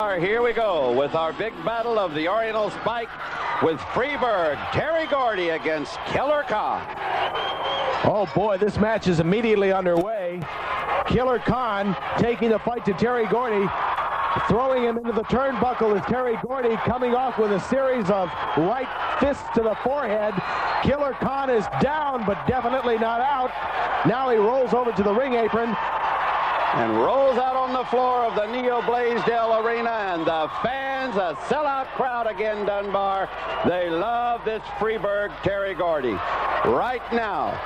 Here we go with our big battle of the Oriental Spike with Freebird, Terry Gordy against Killer Khan. Oh boy, this match is immediately underway. Killer Khan taking the fight to Terry Gordy, throwing him into the turnbuckle as Terry Gordy coming off with a series of right fists to the forehead. Killer Khan is down, but definitely not out. Now he rolls over to the ring apron and rolls out on the floor of the Neo Blaisdell Arena, and the fans, a sellout crowd again, Dunbar. They love this Freebird Terry Gordy. Right now,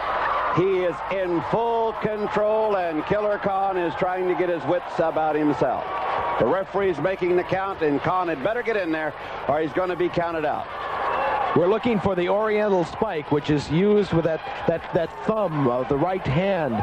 he is in full control, and Killer Khan is trying to get his wits about himself. The referee's making the count, and Khan had better get in there, or he's going to be counted out. We're looking for the Oriental Spike, which is used with that thumb of the right hand,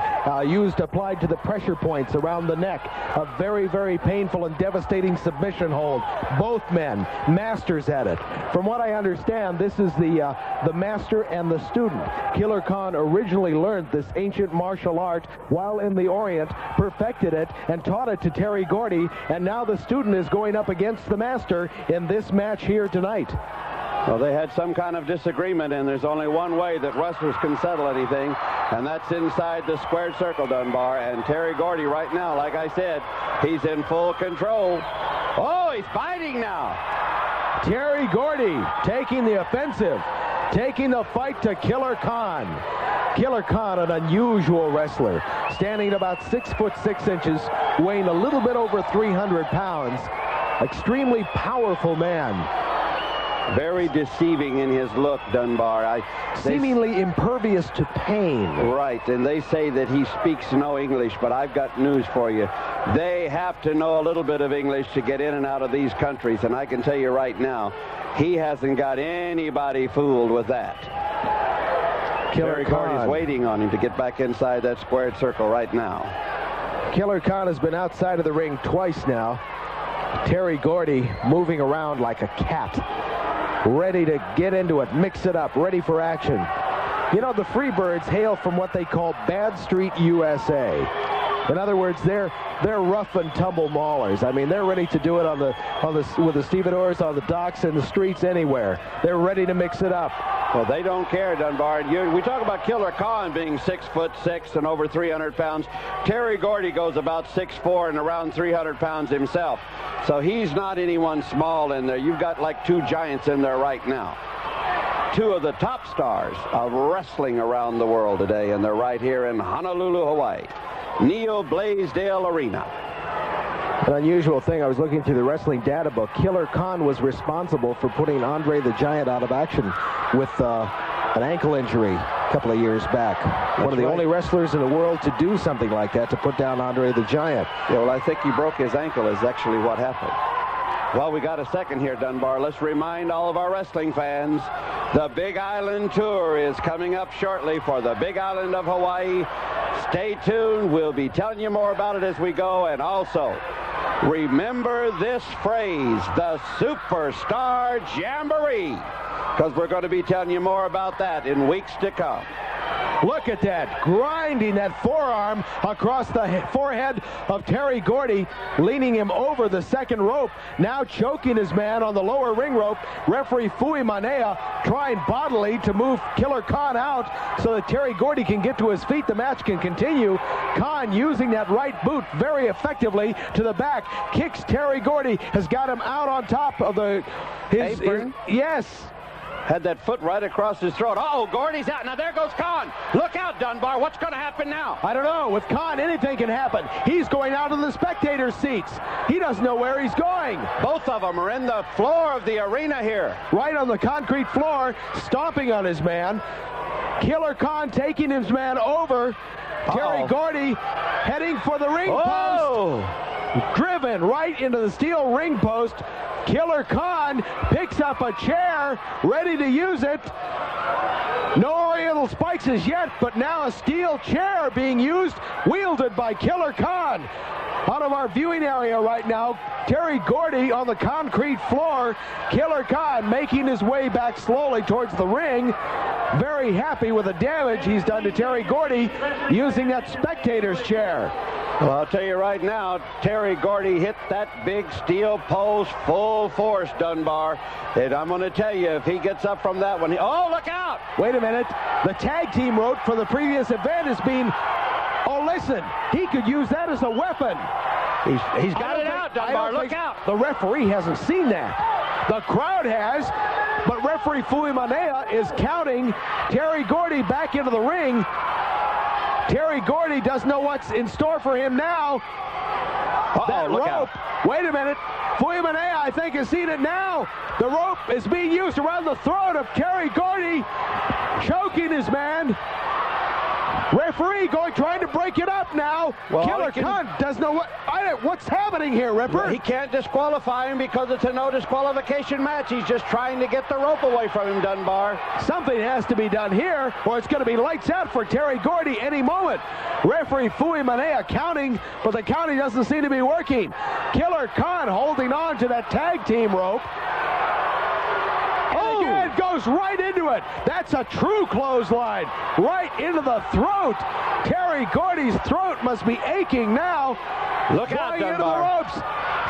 applied to the pressure points around the neck. A very, very painful and devastating submission hold. Both men, masters at it. From what I understand, this is the master and the student. Killer Khan originally learned this ancient martial art while in the Orient, perfected it, and taught it to Terry Gordy, and now the student is going up against the master in this match here tonight. Well, they had some kind of disagreement, and there's only one way that wrestlers can settle anything, and that's inside the squared circle, Dunbar. And Terry Gordy right now, like I said, he's in full control. Oh, he's fighting now. Terry Gordy taking the offensive, taking the fight to Killer Khan. Killer Khan, an unusual wrestler, standing at about 6'6", weighing a little bit over 300 pounds. Extremely powerful man. Very deceiving in his look, Dunbar. Seemingly impervious to pain. Right, and they say that he speaks no English, but I've got news for you. They have to know a little bit of English to get in and out of these countries, and I can tell you right now, he hasn't got anybody fooled with that. Terry Gordy's waiting on him to get back inside that squared circle right now. Killer Khan has been outside of the ring twice now. Terry Gordy moving around like a cat, ready to get into it, mix it up, ready for action. You know, the Freebirds hail from what they call Bad Street, USA. In other words, they're rough and tumble maulers. I mean, they're ready to do it with the stevedores on the docks and the streets anywhere. They're ready to mix it up. Well, they don't care, Dunbar. We talk about Killer Khan being 6'6" and over 300 pounds. Terry Gordy goes about 6'4" and around 300 pounds himself. So he's not anyone small in there. You've got like two giants in there right now. Two of the top stars of wrestling around the world today, and they're right here in Honolulu, Hawaii. Neo Blaisdell Arena. An unusual thing, I was looking through the wrestling data book. Killer Khan was responsible for putting Andre the Giant out of action with an ankle injury a couple of years back. One of the only wrestlers in the world to do something like that, to put down Andre the Giant. Yeah, well, I think he broke his ankle is actually what happened. Well, we got a second here, Dunbar. Let's remind all of our wrestling fans, the Big Island Tour is coming up shortly for the Big Island of Hawaii. Stay tuned. We'll be telling you more about it as we go. And also, remember this phrase, the Superstar Jamboree, because we're going to be telling you more about that in weeks to come. Look at that, grinding that forearm across the forehead of Terry Gordy, leaning him over the second rope, now choking his man on the lower ring rope. Referee Fui Manea trying bodily to move Killer Khan out so that Terry Gordy can get to his feet. The match can continue. Khan using that right boot very effectively to the back, kicks Terry Gordy, has got him out on top of his apron. Yes. Had that foot right across his throat. Uh-oh, Gordy's out. Now there goes Khan. Look out, Dunbar. What's going to happen now? I don't know. With Khan, anything can happen. He's going out of the spectator seats. He doesn't know where he's going. Both of them are in the floor of the arena here. Right on the concrete floor, stomping on his man. Killer Khan taking his man over. Terry Gordy heading for the ring post. Driven right into the steel ring post. Killer Khan picks up a chair, ready to use it. No Oriental Spikes as yet, but now a steel chair being used, wielded by Killer Khan. Out of our viewing area right now, Terry Gordy on the concrete floor. Killer Khan making his way back slowly towards the ring. Very happy with the damage he's done to Terry Gordy using that spectator's chair. Well, I'll tell you right now, Terry Gordy hit that big steel post full force, Dunbar. And I'm going to tell you, if he gets up from that one, oh, look out! Wait a minute. The tag team rope for the previous event has been, oh, listen, he could use that as a weapon. He's got it out, Dunbar, look out. The referee hasn't seen that. The crowd has, but referee Fuimanea is counting Terry Gordy back into the ring. Terry Gordy doesn't know what's in store for him now. That rope, wait a minute. Fuimanea, I think, has seen it now. The rope is being used around the throat of Terry Gordy, choking his man. Referee trying to break it up now. Well, Killer Khan doesn't know what's happening here, Ripper. He can't disqualify him because it's a no disqualification match. He's just trying to get the rope away from him, Dunbar. Something has to be done here, or it's going to be lights out for Terry Gordy any moment. Referee Fuimanea counting, but the counting doesn't seem to be working. Killer Khan holding on to that tag team rope. Again, goes right into it. That's a true clothesline. Right into the throat. Terry Gordy's throat must be aching now. Look out, Dunbar. Into the ropes.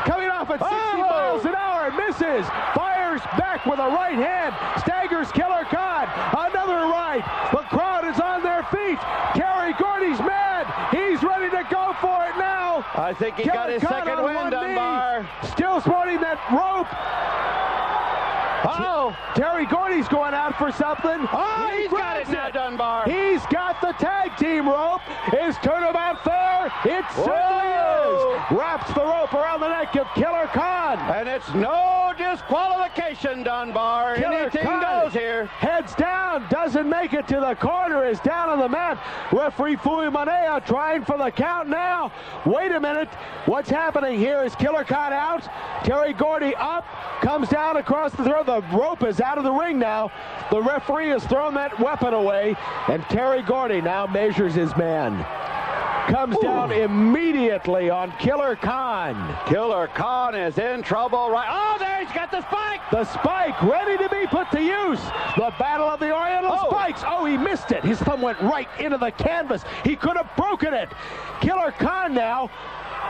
Coming off at 60 miles an hour. Misses. Fires back with a right hand. Staggers Killer Khan. Another right. The crowd is on their feet. Terry Gordy's mad. He's ready to go for it now. I think he got his second win, Dunbar. Still sporting that rope. Uh-oh, Terry Gordy's going out for something. Oh, he's got it now, Dunbar. He's got the tag team rope. Is turnabout fair? It certainly is. Wraps the rope around the neck of Killer Khan. And it's no disqualification, Dunbar. Anything goes here. Heads down, doesn't make it to the corner, is down on the mat. Referee Fuimanea trying for the count now. Wait a minute. What's happening here? Is Killer Khan out? Terry Gordy up, comes down across the throat. The rope is out of the ring now. The referee has thrown that weapon away, and Terry Gordy now measures his man. Comes down immediately on Killer Khan. Killer Khan is in trouble right. Oh, there he's got the spike. The spike ready to be put to use. The battle of the Oriental Spikes. Oh, he missed it. His thumb went right into the canvas. He could have broken it. Killer Khan now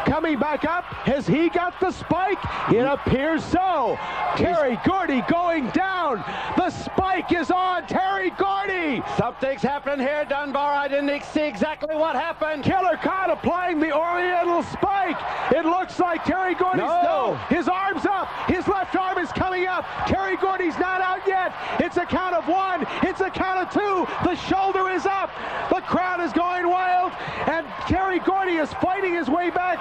coming back up. Has he got the spike? It appears so. Terry Gordy going down. The spike is on Terry Gordy. Something's happening here, Dunbar. I didn't see exactly what happened. Killer Khan applying the Oriental Spike. It looks like Terry Gordy's his arm's up. His left arm is coming up. Terry Gordy's not out yet. It's a count of one. It's a count of two. The shoulder is up. The crowd is going wild. And Terry Gordy is fighting his way back.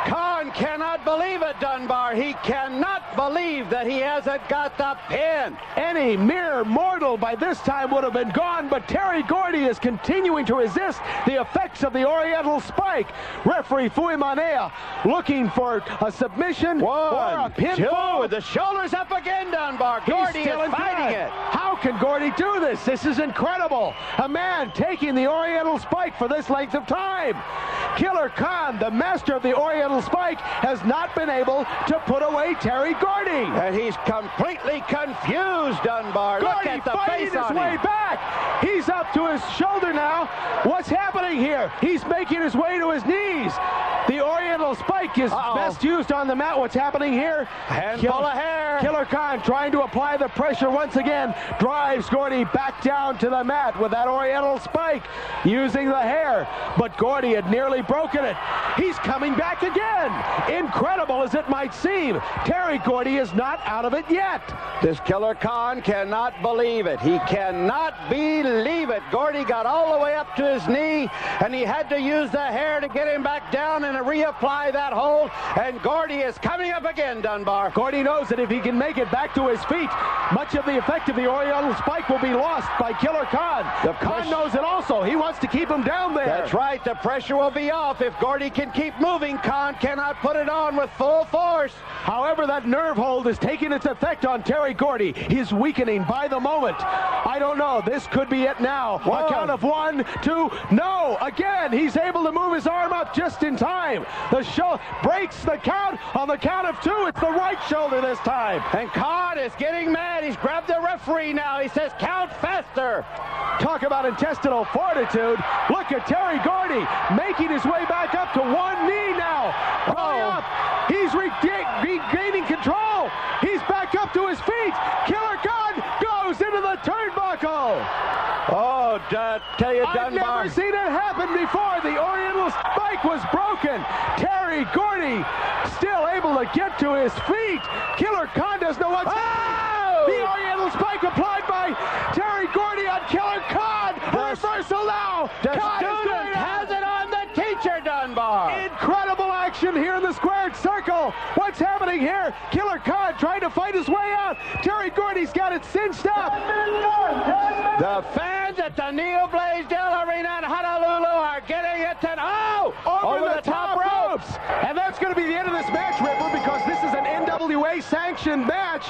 Khan cannot believe it, Dunbar. He cannot believe that he hasn't got the pin. Any mere mortal by this time would have been gone, but Terry Gordy is continuing to resist the effects of the Oriental Spike. Referee Fuimanea looking for a submission or a pinfall. Two. The shoulders up again, Dunbar. Gordy is fighting it. How can Gordy do this? This is incredible. A man taking the Oriental Spike for this length of time. Killer Khan, the master of the Oriental Spike, has not been able to put away Terry Gordy. And he's completely confused, Dunbar. Gordy look at the fighting face his on way him. back. He's up to his shoulder now. What's happening here? He's making his way to his knees. The Oriental Spike is best used on the mat. What's happening here? Handful of hair. Killer Khan trying to apply the pressure once again. Drives Gordy back down to the mat with that Oriental Spike using the hair. But Gordy had nearly broken it. He's coming back again. Incredible as it might seem. Terry Gordy is not out of it yet. This Killer Khan cannot believe it. He cannot believe it. Gordy got all the way up to his knee, and he had to use the hair to get him back down and reapply that hold. And Gordy is coming up again, Dunbar. Gordy knows that if he can make it back to his feet, much of the effect of the Oriental Spike will be lost by Killer Khan. Khan knows it also. He wants to keep him down there. That's right. The pressure will be off if Gordy can keep moving. Khan cannot put it on with full force. However, Whatever that nerve hold is taking its effect on Terry Gordy. He's weakening by the moment. I don't know. This could be it now. A count of 1, 2, no! Again, he's able to move his arm up just in time. The show breaks the count on the count of 2. It's the right shoulder this time. And Codd is getting mad. He's grabbed the referee now. He says, count faster. Talk about intestinal fortitude. Look at Terry Gordy making his way back up to one knee now. Going up. He's regaining control. He's back up to his feet. Killer Codd goes into the turnbuckle. Oh, tell you, Dunbar. I've never seen it happen before. The Oriental spike was broken. Terry Gordy still able to get to his feet. Killer Codd doesn't know what's happening. The Oriental spike applied by Terry Gordy on Killer Codd. Reversal now. The student has it on the teacher, Dunbar. Incredible action here in the squared circle. What's happening here? Killer Codd trying to fight his way out. Terry Gordy's got it cinched up. The fans at the Neil Blaisdell Arena in Honolulu are getting it to over the top ropes. And that's going to be the end of this match, Ripper, because this is an NWA sanctioned match.